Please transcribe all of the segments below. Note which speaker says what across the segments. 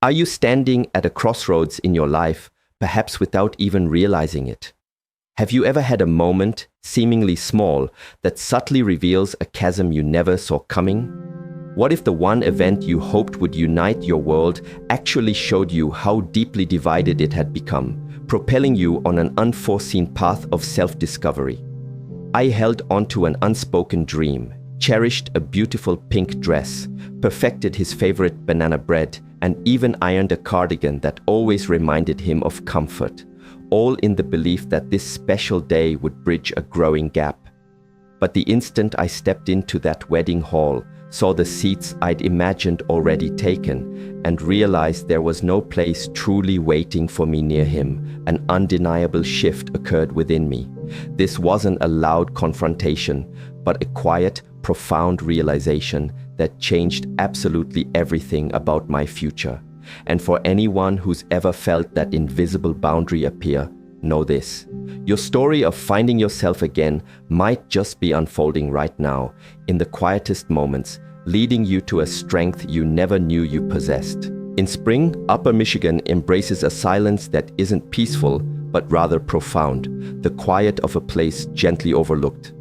Speaker 1: Are you standing at a crossroads in your life, perhaps without even realizing it? Have you ever had a moment, seemingly small, that subtly reveals a chasm you never saw coming? What if the one event you hoped would unite your world actually showed you how deeply divided it had become, propelling you on an unforeseen path of self-discovery? I held onto an unspoken dream, cherished a beautiful pink dress, perfected his favorite banana bread, and even ironed a cardigan that always reminded him of comfort, all in the belief that this special day would bridge a growing gap. But the instant I stepped into that wedding hall, saw the seats I'd imagined already taken, and realized there was no place truly waiting for me near him, an undeniable shift occurred within me. This wasn't a loud confrontation, but a quiet, profound realization that changed absolutely everything about my future. And for anyone who's ever felt that invisible boundary appear, know this. Your story of finding yourself again might just be unfolding right now, in the quietest moments, leading you to a strength you never knew you possessed. In spring, Upper Michigan embraces a silence that isn't peaceful, but rather profound, the quiet of a place gently overlooked.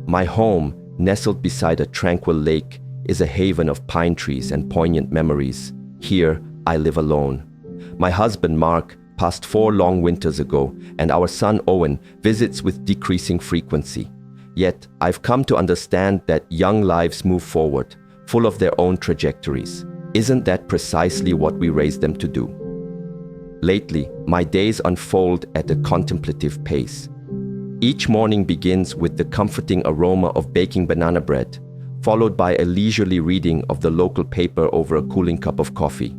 Speaker 1: My home, nestled beside a tranquil lake, is a haven of pine trees and poignant memories. Here, I live alone. My husband, Mark, passed 4 long winters ago, and our son, Owen, visits with decreasing frequency. Yet, I've come to understand that young lives move forward, full of their own trajectories. Isn't that precisely what we raised them to do? Lately, my days unfold at a contemplative pace. Each morning begins with the comforting aroma of baking banana bread, followed by a leisurely reading of the local paper over a cooling cup of coffee.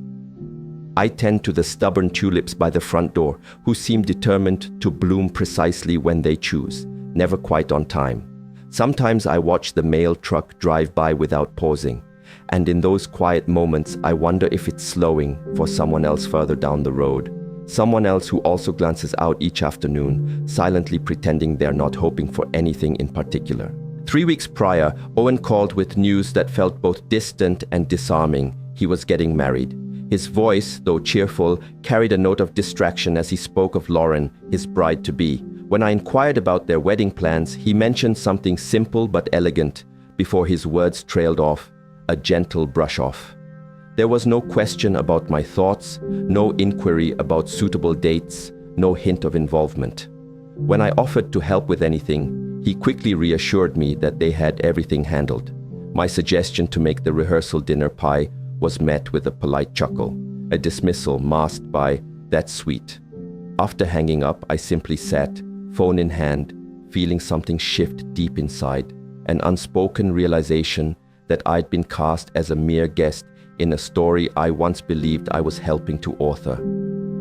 Speaker 1: I tend to the stubborn tulips by the front door, who seem determined to bloom precisely when they choose, never quite on time. Sometimes I watch the mail truck drive by without pausing, and in those quiet moments I wonder if it's slowing for someone else further down the road. Someone else who also glances out each afternoon, silently pretending they're not hoping for anything in particular. 3 weeks prior, Owen called with news that felt both distant and disarming. He was getting married. His voice, though cheerful, carried a note of distraction as he spoke of Lauren, his bride-to-be. When I inquired about their wedding plans, he mentioned something simple but elegant, before his words trailed off, a gentle brush-off. There was no question about my thoughts, no inquiry about suitable dates, no hint of involvement. When I offered to help with anything, he quickly reassured me that they had everything handled. My suggestion to make the rehearsal dinner pie was met with a polite chuckle, a dismissal masked by, "That's sweet." After hanging up, I simply sat, phone in hand, feeling something shift deep inside, an unspoken realization that I'd been cast as a mere guest in a story I once believed I was helping to author.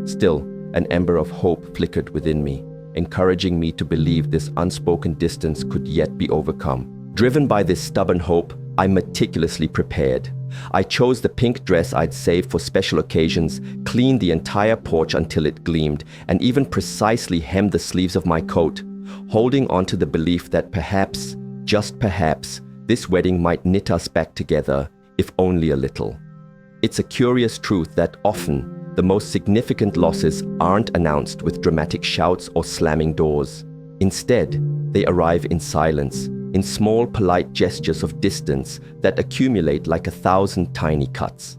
Speaker 1: Still, an ember of hope flickered within me, encouraging me to believe this unspoken distance could yet be overcome. Driven by this stubborn hope, I meticulously prepared. I chose the pink dress I'd saved for special occasions, cleaned the entire porch until it gleamed, and even precisely hemmed the sleeves of my coat, holding on to the belief that perhaps, just perhaps, this wedding might knit us back together, if only a little. It's a curious truth that often, the most significant losses aren't announced with dramatic shouts or slamming doors. Instead, they arrive in silence, in small polite gestures of distance that accumulate like 1,000 tiny cuts.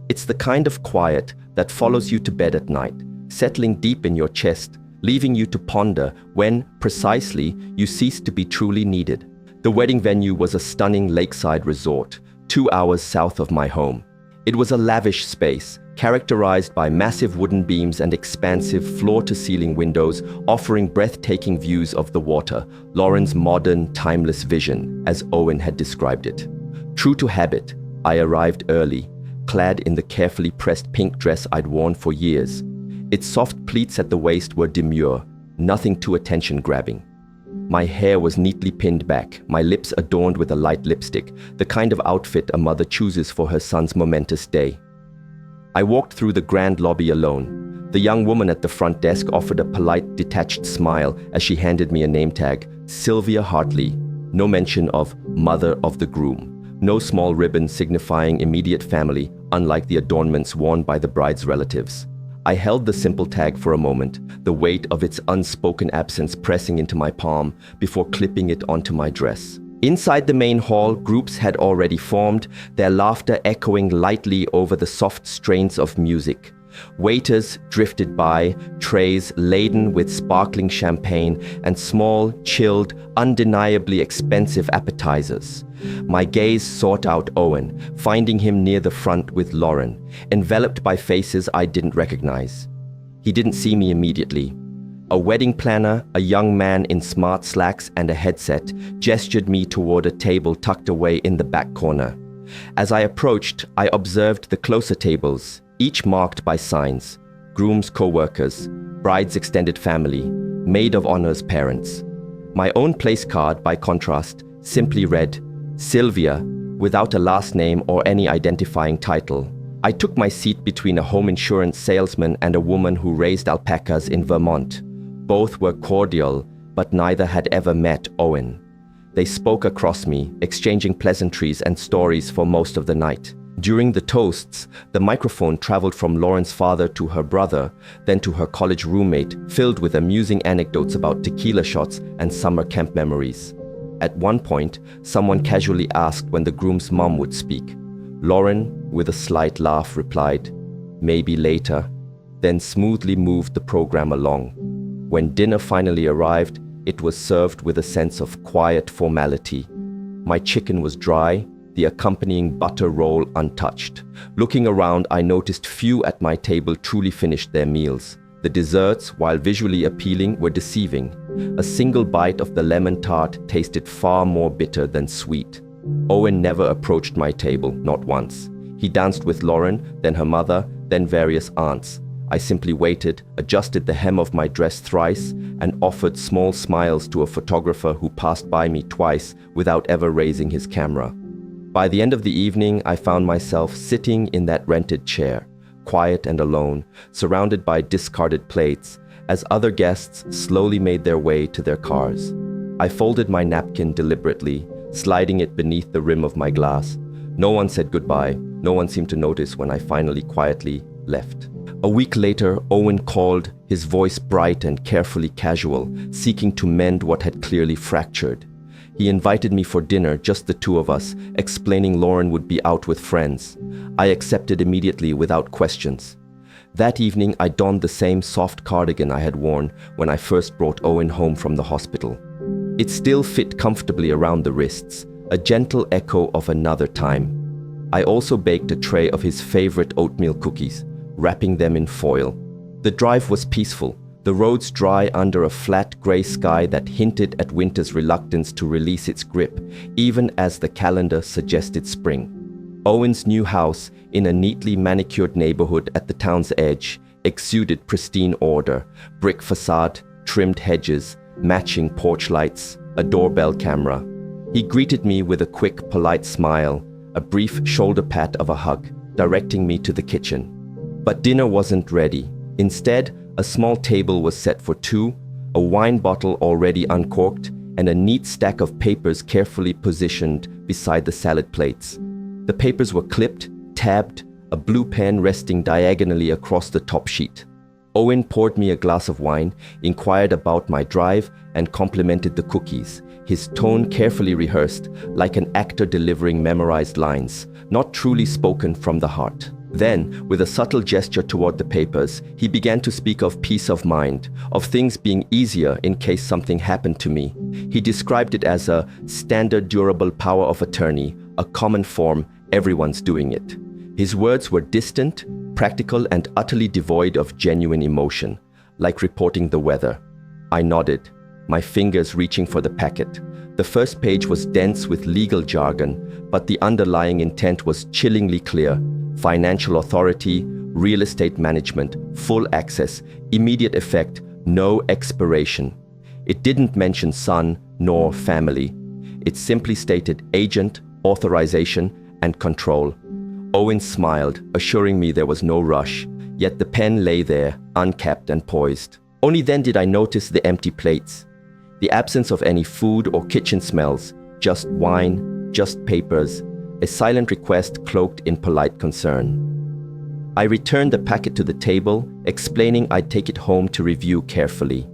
Speaker 1: It's the kind of quiet that follows you to bed at night, settling deep in your chest, leaving you to ponder when, precisely, you cease to be truly needed. The wedding venue was a stunning lakeside resort, 2 hours south of my home. It was a lavish space, characterized by massive wooden beams and expansive floor-to-ceiling windows offering breathtaking views of the water, Lauren's modern, timeless vision, as Owen had described it. True to habit, I arrived early, clad in the carefully pressed pink dress I'd worn for years. Its soft pleats at the waist were demure, nothing too attention-grabbing. My hair was neatly pinned back, my lips adorned with a light lipstick, the kind of outfit a mother chooses for her son's momentous day. I walked through the grand lobby alone. The young woman at the front desk offered a polite, detached smile as she handed me a name tag, Sylvia Hartley. No mention of mother of the groom. No small ribbon signifying immediate family, unlike the adornments worn by the bride's relatives. I held the simple tag for a moment, the weight of its unspoken absence pressing into my palm before clipping it onto my dress. Inside the main hall, groups had already formed, their laughter echoing lightly over the soft strains of music. Waiters drifted by, trays laden with sparkling champagne and small, chilled, undeniably expensive appetizers. My gaze sought out Owen, finding him near the front with Lauren, enveloped by faces I didn't recognize. He didn't see me immediately. A wedding planner, a young man in smart slacks and a headset, gestured me toward a table tucked away in the back corner. As I approached, I observed the closer tables, each marked by signs: groom's co-workers, bride's extended family, maid of honor's parents. My own place card, by contrast, simply read, Sylvia, without a last name or any identifying title. I took my seat between a home insurance salesman and a woman who raised alpacas in Vermont. Both were cordial, but neither had ever met Owen. They spoke across me, exchanging pleasantries and stories for most of the night. During the toasts, the microphone traveled from Lauren's father to her brother, then to her college roommate, filled with amusing anecdotes about tequila shots and summer camp memories. At one point, someone casually asked when the groom's mom would speak. Lauren, with a slight laugh, replied, "Maybe later," then smoothly moved the program along. When dinner finally arrived, it was served with a sense of quiet formality. My chicken was dry, the accompanying butter roll untouched. Looking around, I noticed few at my table truly finished their meals. The desserts, while visually appealing, were deceiving. A single bite of the lemon tart tasted far more bitter than sweet. Owen never approached my table, not once. He danced with Lauren, then her mother, then various aunts. I simply waited, adjusted the hem of my dress thrice, and offered small smiles to a photographer who passed by me twice without ever raising his camera. By the end of the evening, I found myself sitting in that rented chair, quiet and alone, surrounded by discarded plates, as other guests slowly made their way to their cars. I folded my napkin deliberately, sliding it beneath the rim of my glass. No one said goodbye. No one seemed to notice when I finally quietly left. A week later, Owen called, his voice bright and carefully casual, seeking to mend what had clearly fractured. He invited me for dinner, just the two of us, explaining Lauren would be out with friends. I accepted immediately without questions. That evening, I donned the same soft cardigan I had worn when I first brought Owen home from the hospital. It still fit comfortably around the wrists, a gentle echo of another time. I also baked a tray of his favorite oatmeal cookies, wrapping them in foil. The drive was peaceful, the roads dry under a flat gray sky that hinted at winter's reluctance to release its grip, even as the calendar suggested spring. Owen's new house, in a neatly manicured neighborhood at the town's edge, exuded pristine order: brick facade, trimmed hedges, matching porch lights, a doorbell camera. He greeted me with a quick, polite smile, a brief shoulder pat of a hug, directing me to the kitchen. But dinner wasn't ready. Instead, a small table was set for two, a wine bottle already uncorked, and a neat stack of papers carefully positioned beside the salad plates. The papers were clipped, tabbed, a blue pen resting diagonally across the top sheet. Owen poured me a glass of wine, inquired about my drive, and complimented the cookies, his tone carefully rehearsed, like an actor delivering memorized lines, not truly spoken from the heart. Then, with a subtle gesture toward the papers, he began to speak of peace of mind, of things being easier in case something happened to me. He described it as a standard durable power of attorney, a common form, everyone's doing it. His words were distant, practical, and utterly devoid of genuine emotion, like reporting the weather. I nodded, my fingers reaching for the packet. The first page was dense with legal jargon, but the underlying intent was chillingly clear. Financial authority, real estate management, full access, immediate effect, no expiration. It didn't mention son nor family. It simply stated agent, authorization, and control. Owen smiled, assuring me there was no rush, yet the pen lay there, uncapped and poised. Only then did I notice the empty plates. The absence of any food or kitchen smells, just wine, just papers, a silent request cloaked in polite concern. I returned the packet to the table, explaining I'd take it home to review carefully.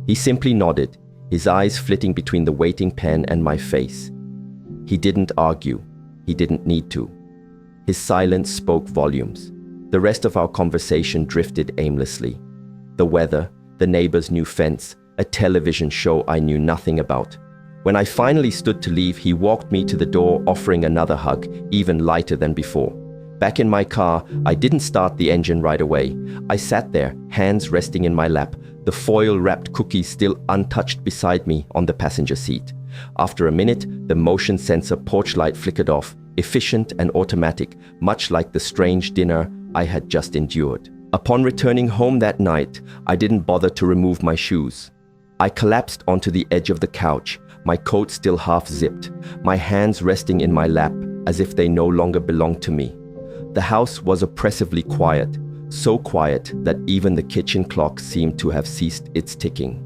Speaker 1: He simply nodded, his eyes flitting between the waiting pen and my face. He didn't argue. He didn't need to. His silence spoke volumes. The rest of our conversation drifted aimlessly. The weather, the neighbor's new fence, a television show I knew nothing about. When I finally stood to leave, he walked me to the door, offering another hug, even lighter than before. Back in my car, I didn't start the engine right away. I sat there, hands resting in my lap, the foil-wrapped cookies still untouched beside me on the passenger seat. After a minute, the motion sensor porch light flickered off, efficient and automatic, much like the strange dinner I had just endured. Upon returning home that night, I didn't bother to remove my shoes. I collapsed onto the edge of the couch, my coat still half-zipped, my hands resting in my lap as if they no longer belonged to me. The house was oppressively quiet, so quiet that even the kitchen clock seemed to have ceased its ticking.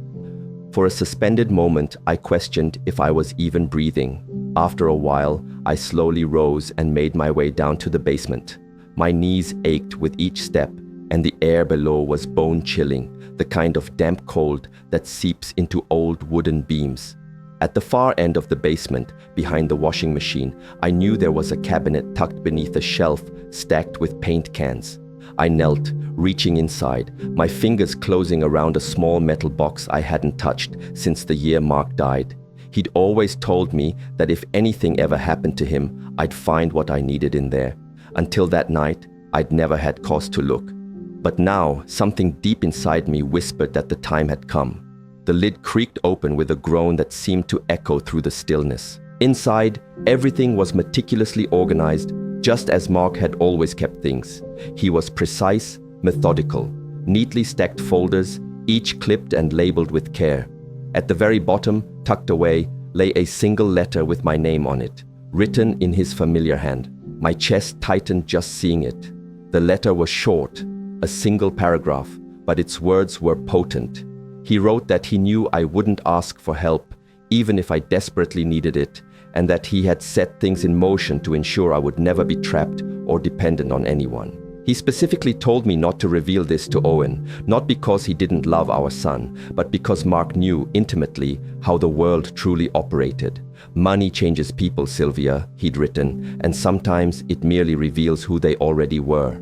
Speaker 1: For a suspended moment, I questioned if I was even breathing. After a while, I slowly rose and made my way down to the basement. My knees ached with each step, and the air below was bone-chilling, the kind of damp cold that seeps into old wooden beams. At the far end of the basement, behind the washing machine, I knew there was a cabinet tucked beneath a shelf stacked with paint cans. I knelt, reaching inside, my fingers closing around a small metal box I hadn't touched since the year Mark died. He'd always told me that if anything ever happened to him, I'd find what I needed in there. Until that night, I'd never had cause to look. But now, something deep inside me whispered that the time had come. The lid creaked open with a groan that seemed to echo through the stillness. Inside, everything was meticulously organized, just as Mark had always kept things. He was precise, methodical, neatly stacked folders, each clipped and labeled with care. At the very bottom, tucked away, lay a single letter with my name on it, written in his familiar hand. My chest tightened just seeing it. The letter was short, a single paragraph, but its words were potent. He wrote that he knew I wouldn't ask for help, even if I desperately needed it, and that he had set things in motion to ensure I would never be trapped or dependent on anyone. He specifically told me not to reveal this to Owen, not because he didn't love our son, but because Mark knew intimately how the world truly operated. Money changes people, Sylvia, he'd written, and sometimes it merely reveals who they already were.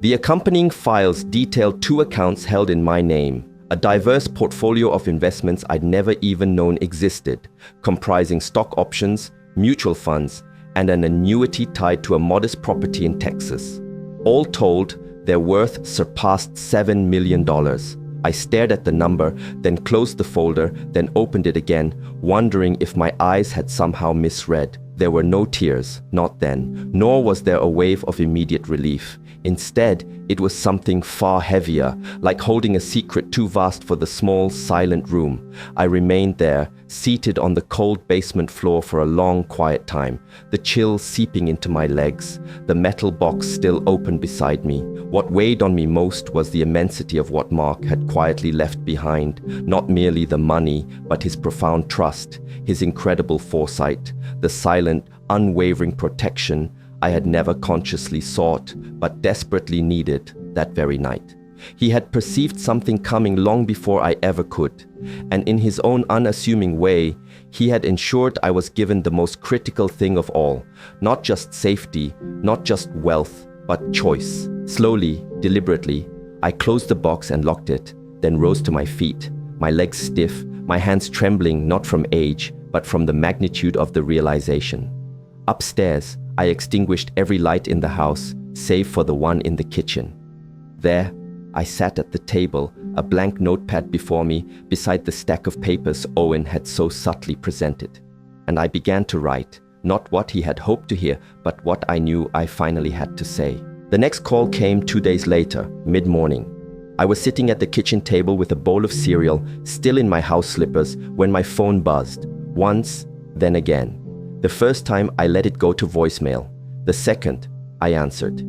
Speaker 1: The accompanying files detailed 2 accounts held in my name, a diverse portfolio of investments I'd never even known existed, comprising stock options, mutual funds, and an annuity tied to a modest property in Texas. All told, their worth surpassed $7 million. I stared at the number, then closed the folder, then opened it again, wondering if my eyes had somehow misread. There were no tears, not then, nor was there a wave of immediate relief. Instead, it was something far heavier, like holding a secret too vast for the small, silent room. I remained there, seated on the cold basement floor for a long, quiet time, the chill seeping into my legs, the metal box still open beside me. What weighed on me most was the immensity of what Mark had quietly left behind, not merely the money, but his profound trust, his incredible foresight, the silent, unwavering protection I had never consciously sought, but desperately needed that very night. He had perceived something coming long before I ever could, and in his own unassuming way, he had ensured I was given the most critical thing of all, not just safety, not just wealth, but choice. Slowly, deliberately, I closed the box and locked it, then rose to my feet, my legs stiff, my hands trembling not from age, but from the magnitude of the realization. Upstairs, I extinguished every light in the house, save for the one in the kitchen. There, I sat at the table, a blank notepad before me, beside the stack of papers Owen had so subtly presented. And I began to write, not what he had hoped to hear, but what I knew I finally had to say. The next call came 2 days later, mid-morning. I was sitting at the kitchen table with a bowl of cereal, still in my house slippers, when my phone buzzed. Once, then again. The first time I let it go to voicemail. The second, I answered.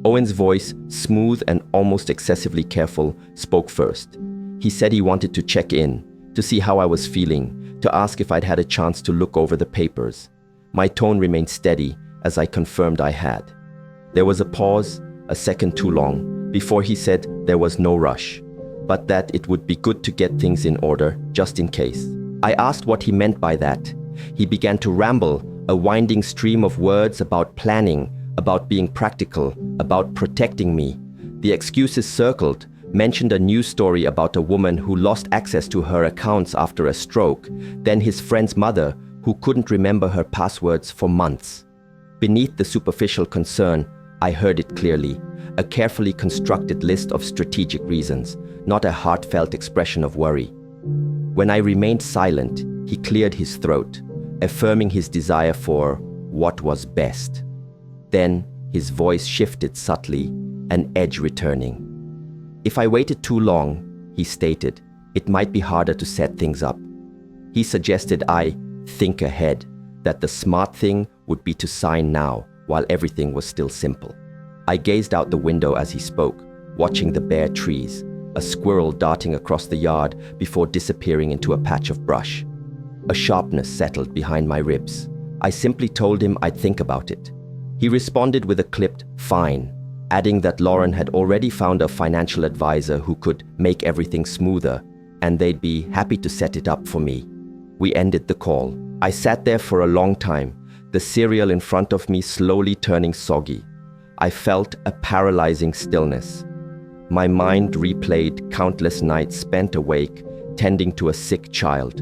Speaker 1: Owen's voice, smooth and almost excessively careful, spoke first. He said he wanted to check in, to see how I was feeling, to ask if I'd had a chance to look over the papers. My tone remained steady, as I confirmed I had. There was a pause, a second too long, before he said there was no rush, but that it would be good to get things in order, just in case. I asked what he meant by that. He began to ramble, a winding stream of words about planning, about being practical, about protecting me. The excuses circled, mentioned a news story about a woman who lost access to her accounts after a stroke, then his friend's mother who couldn't remember her passwords for months. Beneath the superficial concern, I heard it clearly, a carefully constructed list of strategic reasons, not a heartfelt expression of worry. When I remained silent, he cleared his throat, affirming his desire for what was best. Then his voice shifted subtly, an edge returning. If I waited too long, he stated, it might be harder to set things up. He suggested I think ahead, that the smart thing would be to sign now, while everything was still simple. I gazed out the window as he spoke, watching the bare trees, a squirrel darting across the yard before disappearing into a patch of brush. A sharpness settled behind my ribs. I simply told him I'd think about it. He responded with a clipped "fine," adding that Lauren had already found a financial advisor who could make everything smoother, and they'd be happy to set it up for me. We ended the call. I sat there for a long time, the cereal in front of me slowly turning soggy. I felt a paralyzing stillness. My mind replayed countless nights spent awake, tending to a sick child.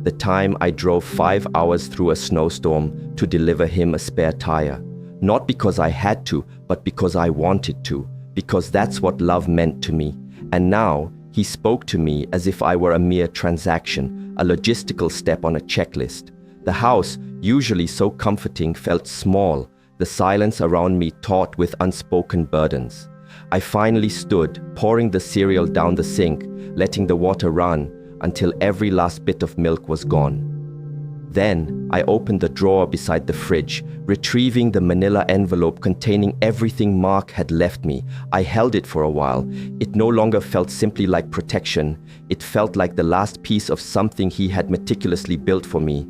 Speaker 1: The time I drove 5 hours through a snowstorm to deliver him a spare tire. Not because I had to, but because I wanted to, because that's what love meant to me. And now, he spoke to me as if I were a mere transaction, a logistical step on a checklist. The house, usually so comforting, felt small, the silence around me taut with unspoken burdens. I finally stood, pouring the cereal down the sink, letting the water run until every last bit of milk was gone. Then, I opened the drawer beside the fridge, retrieving the manila envelope containing everything Mark had left me. I held it for a while. It no longer felt simply like protection. It felt like the last piece of something he had meticulously built for me.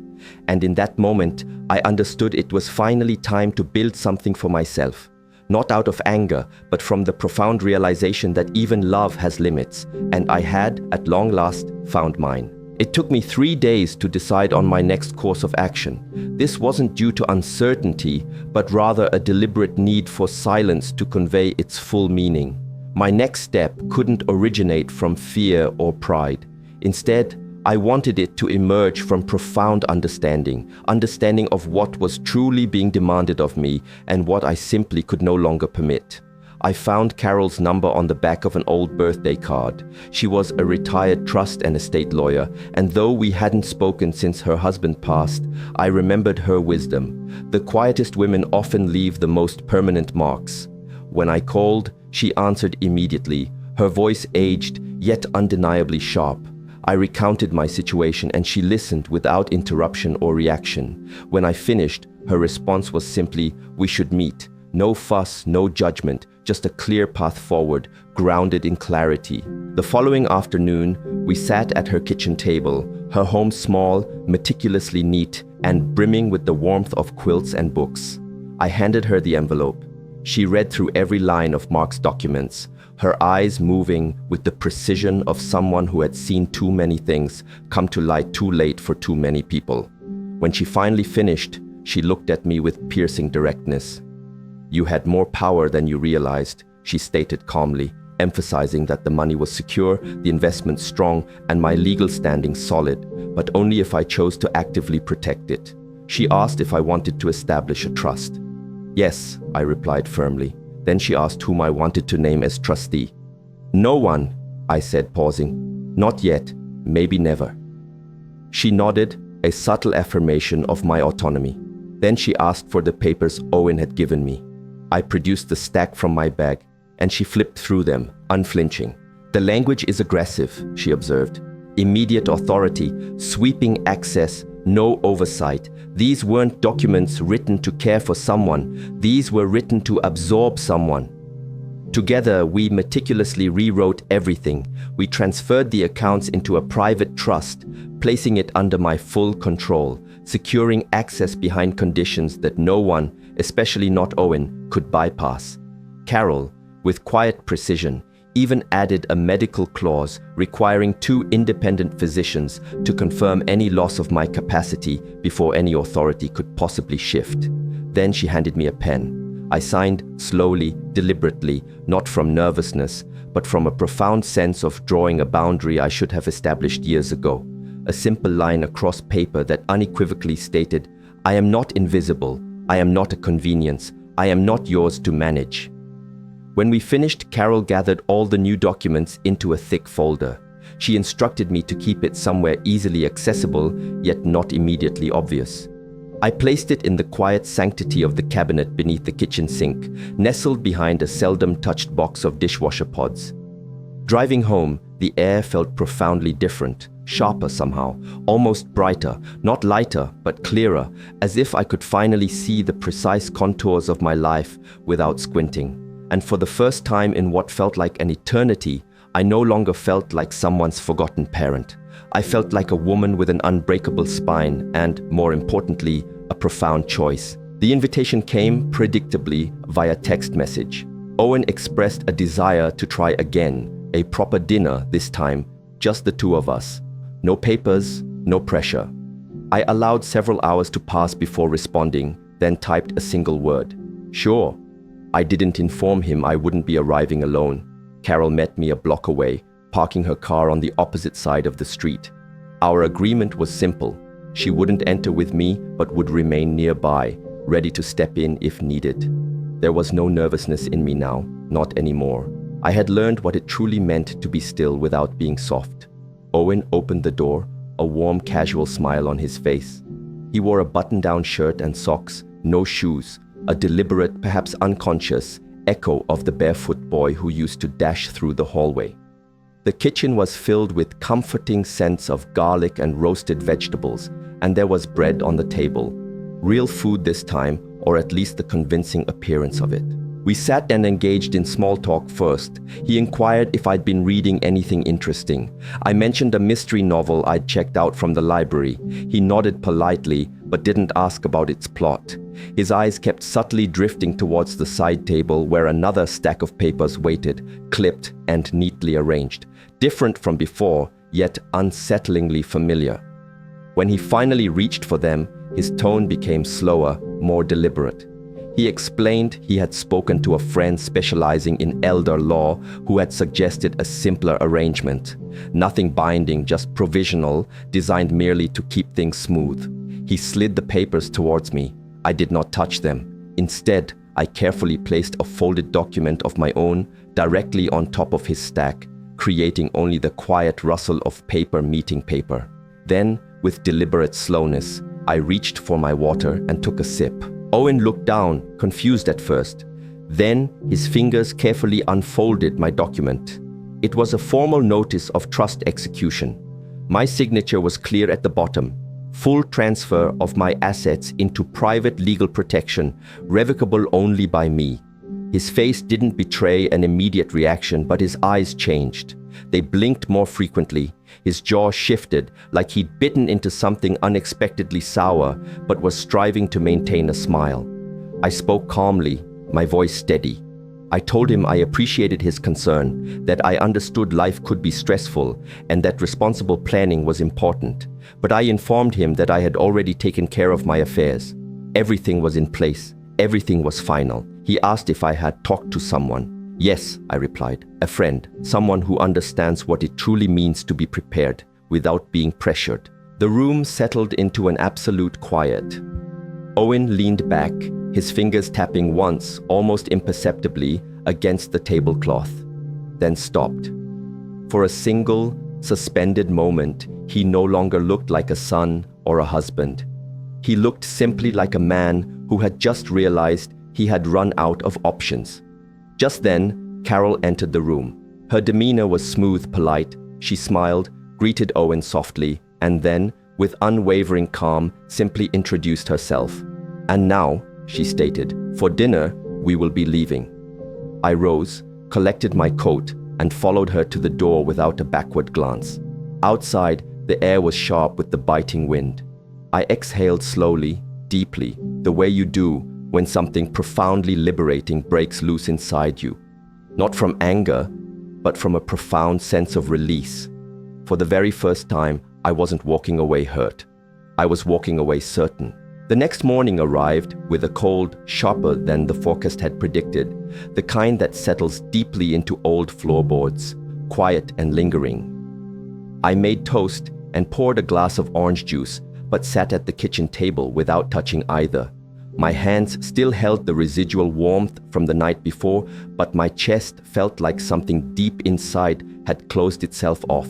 Speaker 1: And in that moment, I understood it was finally time to build something for myself. Not out of anger, but from the profound realization that even love has limits, and I had, at long last, found mine. It took me 3 days to decide on my next course of action. This wasn't due to uncertainty, but rather a deliberate need for silence to convey its full meaning. My next step couldn't originate from fear or pride. Instead, I wanted it to emerge from profound understanding of what was truly being demanded of me and what I simply could no longer permit. I found Carol's number on the back of an old birthday card. She was a retired trust and estate lawyer, and though we hadn't spoken since her husband passed, I remembered her wisdom. The quietest women often leave the most permanent marks. When I called, she answered immediately, her voice aged, yet undeniably sharp. I recounted my situation and she listened without interruption or reaction. When I finished, her response was simply, "We should meet." No fuss, no judgment, just a clear path forward, grounded in clarity. The following afternoon, we sat at her kitchen table, her home small, meticulously neat, and brimming with the warmth of quilts and books. I handed her the envelope. She read through every line of Mark's documents, her eyes moving with the precision of someone who had seen too many things come to light too late for too many people. When she finally finished, she looked at me with piercing directness. "You had more power than you realized," she stated calmly, emphasizing that the money was secure, the investment strong, and my legal standing solid, but only if I chose to actively protect it. She asked if I wanted to establish a trust. "Yes," I replied firmly. Then she asked whom I wanted to name as trustee. "No one," I said, pausing. "Not yet, maybe never." She nodded, a subtle affirmation of my autonomy. Then she asked for the papers Owen had given me. I produced the stack from my bag, and she flipped through them, unflinching. "The language is aggressive," she observed. "Immediate authority, sweeping access, no oversight. These weren't documents written to care for someone. These were written to absorb someone." Together, we meticulously rewrote everything. We transferred the accounts into a private trust, placing it under my full control, securing access behind conditions that no one, especially not Owen, could bypass. Carol, with quiet precision, even added a medical clause requiring 2 independent physicians to confirm any loss of my capacity before any authority could possibly shift. Then she handed me a pen. I signed slowly, deliberately, not from nervousness, but from a profound sense of drawing a boundary I should have established years ago. A simple line across paper that unequivocally stated, "I am not invisible. I am not a convenience. I am not yours to manage." When we finished, Carol gathered all the new documents into a thick folder. She instructed me to keep it somewhere easily accessible, yet not immediately obvious. I placed it in the quiet sanctity of the cabinet beneath the kitchen sink, nestled behind a seldom-touched box of dishwasher pods. Driving home, the air felt profoundly different, sharper somehow, almost brighter, not lighter, but clearer, as if I could finally see the precise contours of my life without squinting. And for the first time in what felt like an eternity, I no longer felt like someone's forgotten parent. I felt like a woman with an unbreakable spine and, more importantly, a profound choice. The invitation came, predictably, via text message. Owen expressed a desire to try again, a proper dinner this time, just the 2 of us. No papers, no pressure. I allowed several hours to pass before responding, then typed a single word. Sure. I didn't inform him I wouldn't be arriving alone. Carol met me a block away, parking her car on the opposite side of the street. Our agreement was simple. She wouldn't enter with me, but would remain nearby, ready to step in if needed. There was no nervousness in me now, not anymore. I had learned what it truly meant to be still without being soft. Owen opened the door, a warm, casual smile on his face. He wore a button-down shirt and socks, no shoes, a deliberate, perhaps unconscious, echo of the barefoot boy who used to dash through the hallway. The kitchen was filled with comforting scents of garlic and roasted vegetables, and there was bread on the table. Real food this time, or at least the convincing appearance of it. We sat and engaged in small talk first. He inquired if I'd been reading anything interesting. I mentioned a mystery novel I'd checked out from the library. He nodded politely, but didn't ask about its plot. His eyes kept subtly drifting towards the side table where another stack of papers waited, clipped and neatly arranged. Different from before, yet unsettlingly familiar. When he finally reached for them, his tone became slower, more deliberate. He explained he had spoken to a friend specializing in elder law who had suggested a simpler arrangement. Nothing binding, just provisional, designed merely to keep things smooth. He slid the papers towards me. I did not touch them. Instead, I carefully placed a folded document of my own directly on top of his stack, creating only the quiet rustle of paper meeting paper. Then, with deliberate slowness, I reached for my water and took a sip. Owen looked down, confused at first. Then, his fingers carefully unfolded my document. It was a formal notice of trust execution. My signature was clear at the bottom. Full transfer of my assets into private legal protection, revocable only by me. His face didn't betray an immediate reaction, but his eyes changed. They blinked more frequently. His jaw shifted, like he'd bitten into something unexpectedly sour, but was striving to maintain a smile. I spoke calmly, my voice steady. I told him I appreciated his concern, that I understood life could be stressful, and that responsible planning was important. But I informed him that I had already taken care of my affairs. Everything was in place. Everything was final. He asked if I had talked to someone. Yes, I replied, a friend, someone who understands what it truly means to be prepared, without being pressured. The room settled into an absolute quiet. Owen leaned back, his fingers tapping once, almost imperceptibly, against the tablecloth, then stopped. For a single, suspended moment, he no longer looked like a son or a husband. He looked simply like a man who had just realized he had run out of options. Just then, Carol entered the room. Her demeanor was smooth, polite. She smiled, greeted Owen softly, and then, with unwavering calm, simply introduced herself. "And now," she stated, "for dinner, we will be leaving." I rose, collected my coat, and followed her to the door without a backward glance. Outside, the air was sharp with the biting wind. I exhaled slowly, deeply, the way you do when something profoundly liberating breaks loose inside you. Not from anger, but from a profound sense of release. For the very first time, I wasn't walking away hurt. I was walking away certain. The next morning arrived with a cold sharper than the forecast had predicted, the kind that settles deeply into old floorboards, quiet and lingering. I made toast and poured a glass of orange juice, but sat at the kitchen table without touching either. My hands still held the residual warmth from the night before, but my chest felt like something deep inside had closed itself off.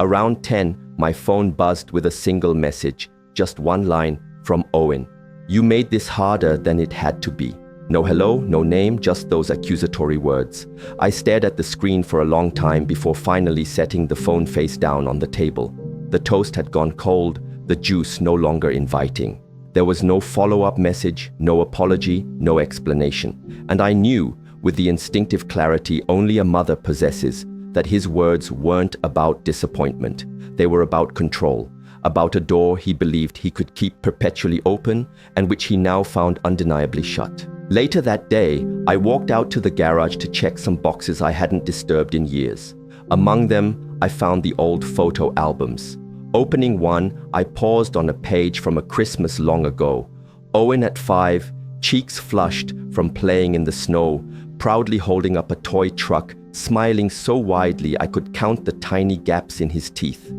Speaker 1: Around 10, my phone buzzed with a single message, just one line from Owen. "You made this harder than it had to be." No hello, no name, just those accusatory words. I stared at the screen for a long time before finally setting the phone face down on the table. The toast had gone cold, the juice no longer inviting. There was no follow-up message, no apology, no explanation. And I knew, with the instinctive clarity only a mother possesses, that his words weren't about disappointment. They were about control, about a door he believed he could keep perpetually open and which he now found undeniably shut. Later that day, I walked out to the garage to check some boxes I hadn't disturbed in years. Among them, I found the old photo albums. Opening one, I paused on a page from a Christmas long ago. Owen at 5, cheeks flushed from playing in the snow, proudly holding up a toy truck, smiling so widely I could count the tiny gaps in his teeth.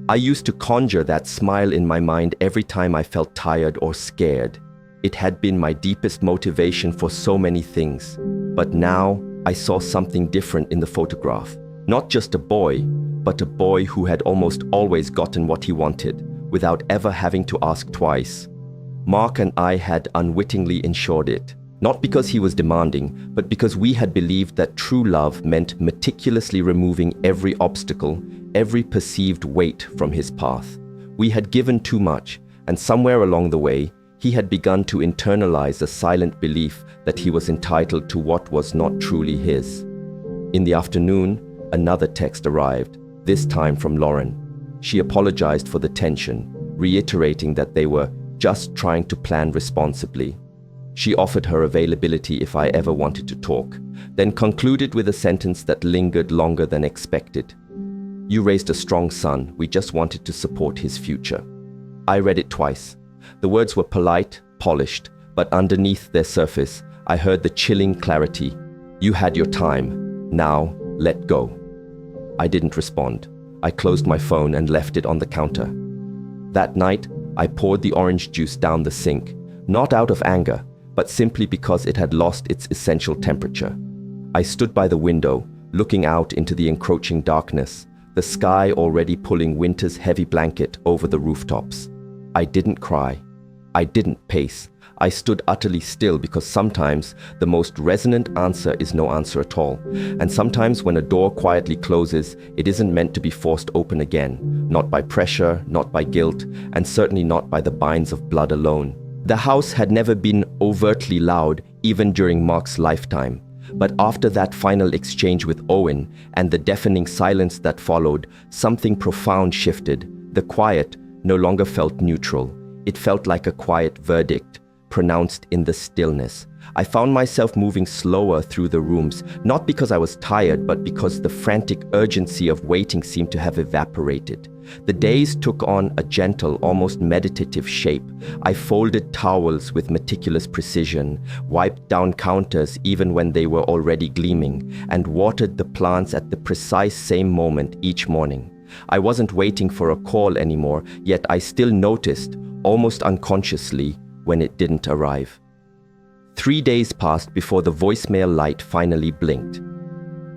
Speaker 1: I used to conjure that smile in my mind every time I felt tired or scared. It had been my deepest motivation for so many things. But now I saw something different in the photograph. Not just a boy, but a boy who had almost always gotten what he wanted, without ever having to ask twice. Mark and I had unwittingly ensured it. Not because he was demanding, but because we had believed that true love meant meticulously removing every obstacle, every perceived weight from his path. We had given too much, and somewhere along the way, he had begun to internalize a silent belief that he was entitled to what was not truly his. In the afternoon, another text arrived, this time from Lauren. She apologized for the tension, reiterating that they were just trying to plan responsibly. She offered her availability if I ever wanted to talk, then concluded with a sentence that lingered longer than expected. "You raised a strong son. We just wanted to support his future." I read it twice. The words were polite, polished, but underneath their surface, I heard the chilling clarity. "You had your time. Now, let go." I didn't respond. I closed my phone and left it on the counter. That night, I poured the orange juice down the sink, not out of anger, but simply because it had lost its essential temperature. I stood by the window, looking out into the encroaching darkness, the sky already pulling winter's heavy blanket over the rooftops. I didn't cry. I didn't pace. I stood utterly still because sometimes the most resonant answer is no answer at all. And sometimes when a door quietly closes, it isn't meant to be forced open again, not by pressure, not by guilt, and certainly not by the binds of blood alone. The house had never been overtly loud, even during Mark's lifetime. But after that final exchange with Owen and the deafening silence that followed, something profound shifted. The quiet no longer felt neutral. It felt like a quiet verdict, pronounced in the stillness. I found myself moving slower through the rooms, not because I was tired, but because the frantic urgency of waiting seemed to have evaporated. The days took on a gentle, almost meditative shape. I folded towels with meticulous precision, wiped down counters even when they were already gleaming, and watered the plants at the precise same moment each morning. I wasn't waiting for a call anymore, yet I still noticed, almost unconsciously, when it didn't arrive. 3 days passed before the voicemail light finally blinked.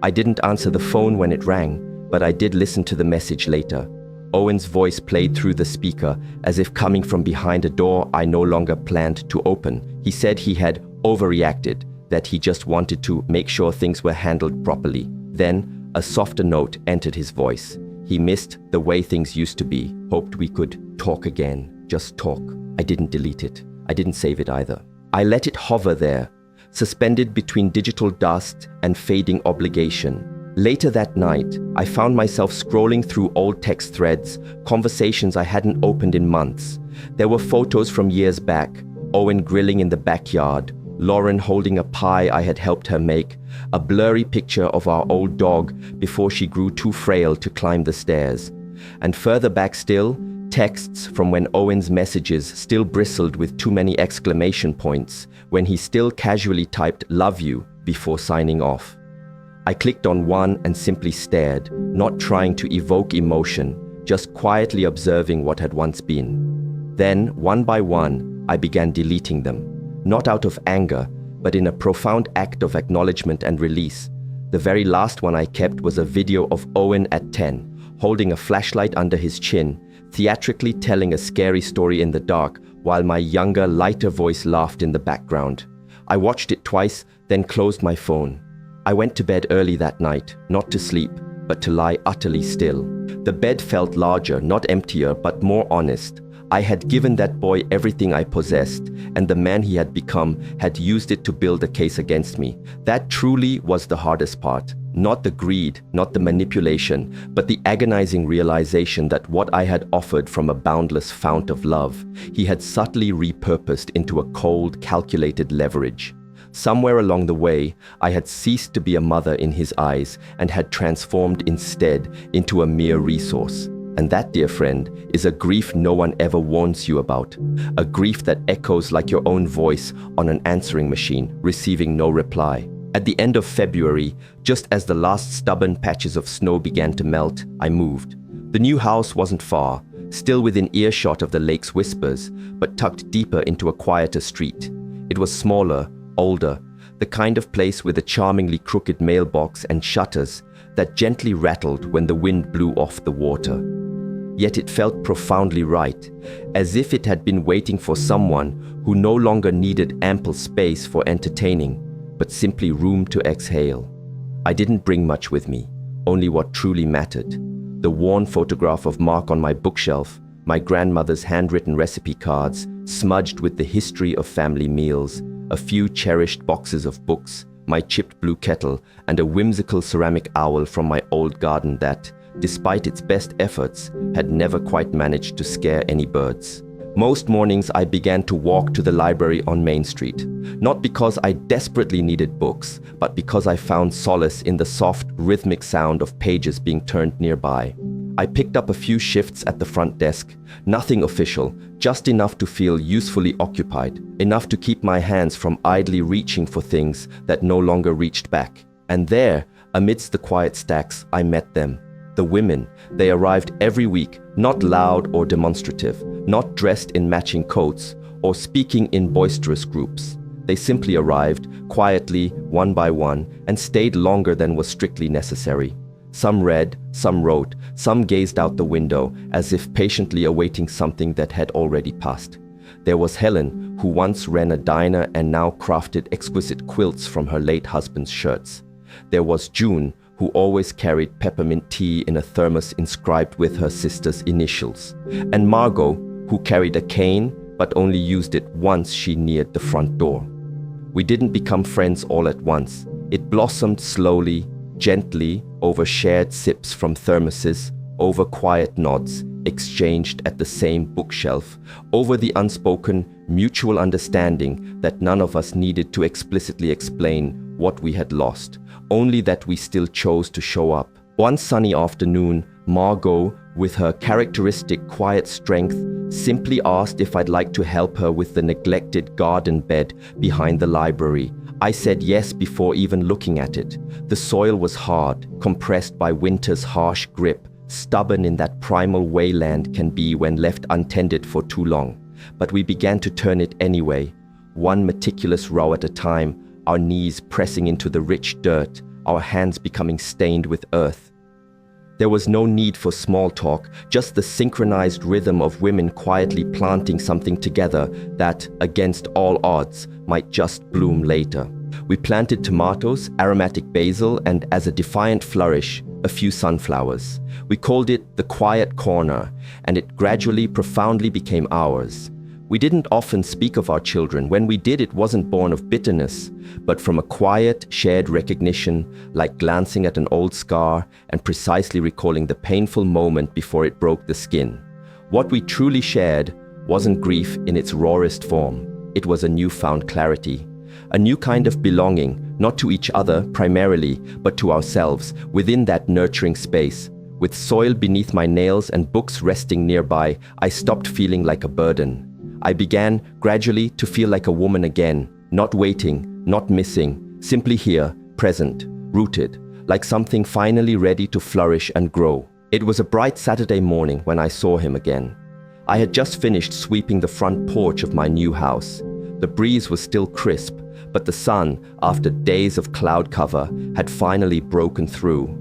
Speaker 1: I didn't answer the phone when it rang, but I did listen to the message later. Owen's voice played through the speaker, as if coming from behind a door I no longer planned to open. He said he had overreacted, that he just wanted to make sure things were handled properly. Then, a softer note entered his voice. He missed the way things used to be, hoped we could talk again, just talk. I didn't delete it. I didn't save it either. I let it hover there, suspended between digital dust and fading obligation. Later that night, I found myself scrolling through old text threads, conversations I hadn't opened in months. There were photos from years back, Owen grilling in the backyard, Lauren holding a pie I had helped her make, a blurry picture of our old dog before she grew too frail to climb the stairs. And further back still, texts from when Owen's messages still bristled with too many exclamation points, when he still casually typed "love you" before signing off. I clicked on one and simply stared, not trying to evoke emotion, just quietly observing what had once been. Then, one by one, I began deleting them, not out of anger, but in a profound act of acknowledgement and release. The very last one I kept was a video of Owen at 10, holding a flashlight under his chin, theatrically telling a scary story in the dark, while my younger, lighter voice laughed in the background. I watched it twice, then closed my phone. I went to bed early that night, not to sleep, but to lie utterly still. The bed felt larger, not emptier, but more honest. I had given that boy everything I possessed, and the man he had become had used it to build a case against me. That truly was the hardest part. Not the greed, not the manipulation, but the agonizing realization that what I had offered from a boundless fount of love, he had subtly repurposed into a cold, calculated leverage. Somewhere along the way, I had ceased to be a mother in his eyes and had transformed instead into a mere resource. And that, dear friend, is a grief no one ever warns you about. A grief that echoes like your own voice on an answering machine, receiving no reply. At the end of February, just as the last stubborn patches of snow began to melt, I moved. The new house wasn't far, still within earshot of the lake's whispers, but tucked deeper into a quieter street. It was smaller, older, the kind of place with a charmingly crooked mailbox and shutters that gently rattled when the wind blew off the water. Yet it felt profoundly right, as if it had been waiting for someone who no longer needed ample space for entertaining, but simply room to exhale. I didn't bring much with me, only what truly mattered. The worn photograph of Mark on my bookshelf, my grandmother's handwritten recipe cards, smudged with the history of family meals, a few cherished boxes of books, my chipped blue kettle, and a whimsical ceramic owl from my old garden that, despite its best efforts, had never quite managed to scare any birds. Most mornings I began to walk to the library on Main Street, not because I desperately needed books, but because I found solace in the soft, rhythmic sound of pages being turned nearby. I picked up a few shifts at the front desk, nothing official, just enough to feel usefully occupied, enough to keep my hands from idly reaching for things that no longer reached back. And there, amidst the quiet stacks, I met them. The women. They arrived every week, not loud or demonstrative, not dressed in matching coats or speaking in boisterous groups. They simply arrived, quietly, one by one, and stayed longer than was strictly necessary. Some read, some wrote, some gazed out the window, as if patiently awaiting something that had already passed. There was Helen, who once ran a diner and now crafted exquisite quilts from her late husband's shirts. There was June, who always carried peppermint tea in a thermos inscribed with her sister's initials. And Margot, who carried a cane, but only used it once she neared the front door. We didn't become friends all at once. It blossomed slowly, gently, over shared sips from thermoses, over quiet nods, exchanged at the same bookshelf, over the unspoken, mutual understanding that none of us needed to explicitly explain what we had lost, only that we still chose to show up. One sunny afternoon, Margot, with her characteristic quiet strength, simply asked if I'd like to help her with the neglected garden bed behind the library. I said yes before even looking at it. The soil was hard, compressed by winter's harsh grip, stubborn in that primal way land can be when left untended for too long. But we began to turn it anyway, one meticulous row at a time, our knees pressing into the rich dirt, our hands becoming stained with earth. There was no need for small talk, just the synchronized rhythm of women quietly planting something together that, against all odds, might just bloom later. We planted tomatoes, aromatic basil, and as a defiant flourish, a few sunflowers. We called it the quiet corner, and it gradually, profoundly became ours. We didn't often speak of our children. When we did, it wasn't born of bitterness, but from a quiet, shared recognition, like glancing at an old scar and precisely recalling the painful moment before it broke the skin. What we truly shared wasn't grief in its rawest form. It was a newfound clarity. A new kind of belonging, not to each other primarily, but to ourselves, within that nurturing space. With soil beneath my nails and books resting nearby, I stopped feeling like a burden. I began, gradually, to feel like a woman again, not waiting, not missing, simply here, present, rooted, like something finally ready to flourish and grow. It was a bright Saturday morning when I saw him again. I had just finished sweeping the front porch of my new house. The breeze was still crisp, but the sun, after days of cloud cover, had finally broken through.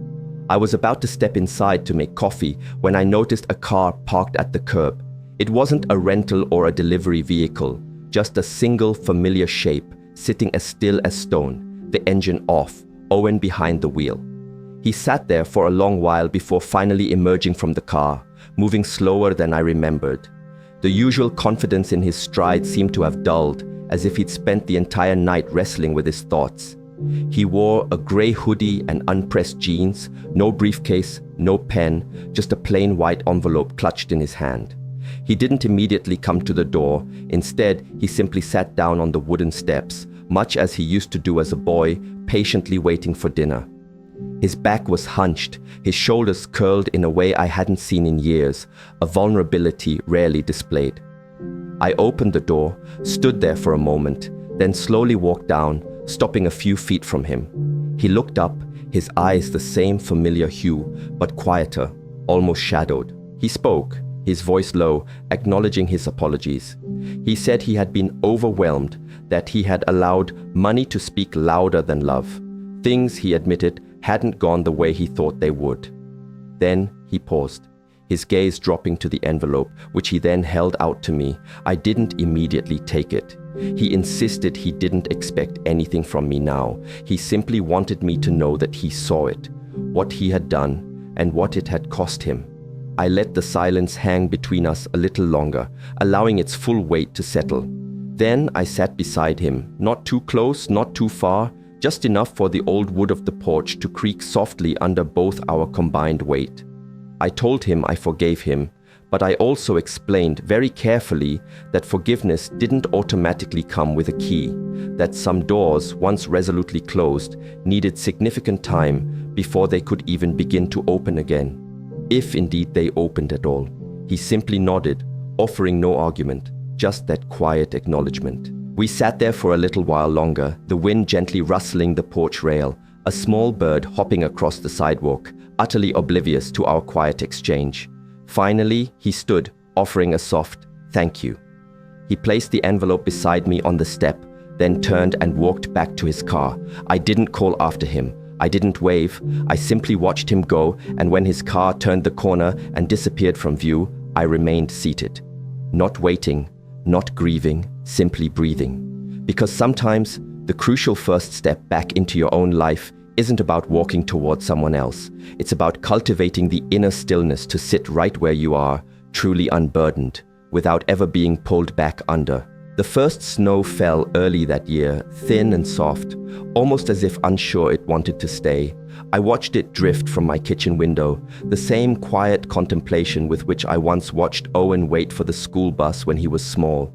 Speaker 1: I was about to step inside to make coffee when I noticed a car parked at the curb. It wasn't a rental or a delivery vehicle, just a single familiar shape, sitting as still as stone, the engine off, Owen behind the wheel. He sat there for a long while before finally emerging from the car, moving slower than I remembered. The usual confidence in his stride seemed to have dulled, as if he'd spent the entire night wrestling with his thoughts. He wore a grey hoodie and unpressed jeans, no briefcase, no pen, just a plain white envelope clutched in his hand. He didn't immediately come to the door. Instead, he simply sat down on the wooden steps, much as he used to do as a boy, patiently waiting for dinner. His back was hunched, his shoulders curled in a way I hadn't seen in years, a vulnerability rarely displayed. I opened the door, stood there for a moment, then slowly walked down, stopping a few feet from him. He looked up, his eyes the same familiar hue, but quieter, almost shadowed. He spoke, his voice low, acknowledging his apologies. He said he had been overwhelmed, that he had allowed money to speak louder than love. Things, he admitted, hadn't gone the way he thought they would. Then he paused, his gaze dropping to the envelope, which he then held out to me. I didn't immediately take it. He insisted he didn't expect anything from me now. He simply wanted me to know that he saw it, what he had done, and what it had cost him. I let the silence hang between us a little longer, allowing its full weight to settle. Then I sat beside him, not too close, not too far, just enough for the old wood of the porch to creak softly under both our combined weight. I told him I forgave him, but I also explained very carefully that forgiveness didn't automatically come with a key, that some doors, once resolutely closed, needed significant time before they could even begin to open again, if indeed they opened at all. He simply nodded, offering no argument, just that quiet acknowledgement. We sat there for a little while longer, the wind gently rustling the porch rail, a small bird hopping across the sidewalk, utterly oblivious to our quiet exchange. Finally, he stood, offering a soft, "Thank you." He placed the envelope beside me on the step, then turned and walked back to his car. I didn't call after him. I didn't wave. I simply watched him go, and when his car turned the corner and disappeared from view, I remained seated. Not waiting, not grieving, simply breathing. Because sometimes, the crucial first step back into your own life isn't about walking towards someone else. It's about cultivating the inner stillness to sit right where you are, truly unburdened, without ever being pulled back under. The first snow fell early that year, thin and soft, almost as if unsure it wanted to stay. I watched it drift from my kitchen window, the same quiet contemplation with which I once watched Owen wait for the school bus when he was small.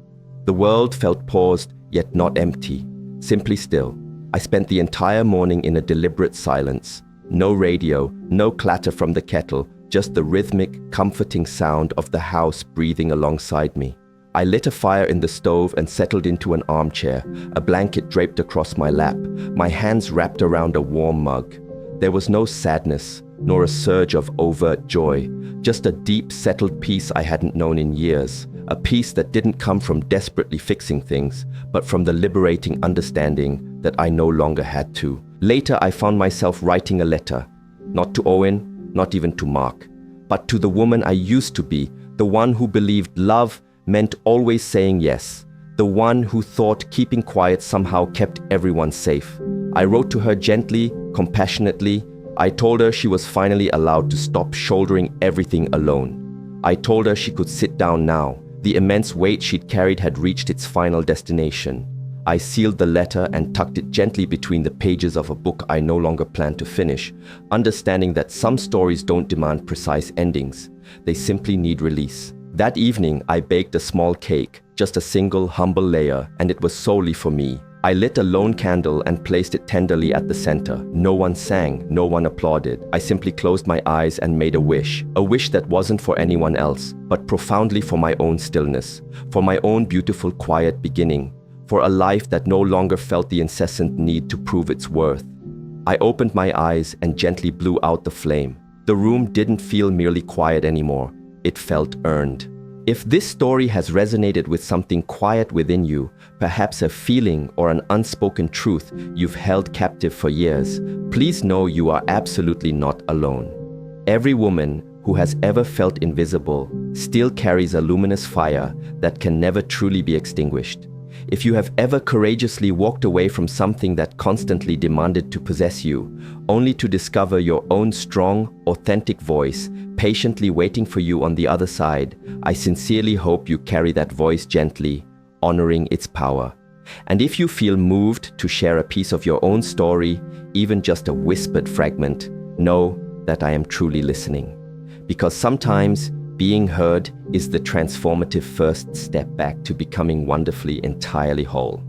Speaker 1: The world felt paused, yet not empty, simply still. I spent the entire morning in a deliberate silence. No radio, no clatter from the kettle, just the rhythmic, comforting sound of the house breathing alongside me. I lit a fire in the stove and settled into an armchair, a blanket draped across my lap, my hands wrapped around a warm mug. There was no sadness, nor a surge of overt joy, just a deep, settled peace I hadn't known in years, a peace that didn't come from desperately fixing things, but from the liberating understanding that I no longer had to. Later, I found myself writing a letter, not to Owen, not even to Mark, but to the woman I used to be, the one who believed love meant always saying yes, the one who thought keeping quiet somehow kept everyone safe. I wrote to her gently, compassionately. I told her she was finally allowed to stop shouldering everything alone. I told her she could sit down now. The immense weight she'd carried had reached its final destination. I sealed the letter and tucked it gently between the pages of a book I no longer planned to finish, understanding that some stories don't demand precise endings. They simply need release. That evening, I baked a small cake, just a single humble layer, and it was solely for me. I lit a lone candle and placed it tenderly at the center. No one sang, no one applauded. I simply closed my eyes and made a wish that wasn't for anyone else, but profoundly for my own stillness, for my own beautiful quiet beginning, for a life that no longer felt the incessant need to prove its worth. I opened my eyes and gently blew out the flame. The room didn't feel merely quiet anymore. It felt earned. If this story has resonated with something quiet within you, perhaps a feeling or an unspoken truth you've held captive for years, please know you are absolutely not alone. Every woman who has ever felt invisible still carries a luminous fire that can never truly be extinguished. If you have ever courageously walked away from something that constantly demanded to possess you, only to discover your own strong, authentic voice patiently waiting for you on the other side, I sincerely hope you carry that voice gently, honoring its power. And if you feel moved to share a piece of your own story, even just a whispered fragment, know that I am truly listening. Because sometimes being heard is the transformative first step back to becoming wonderfully entirely whole.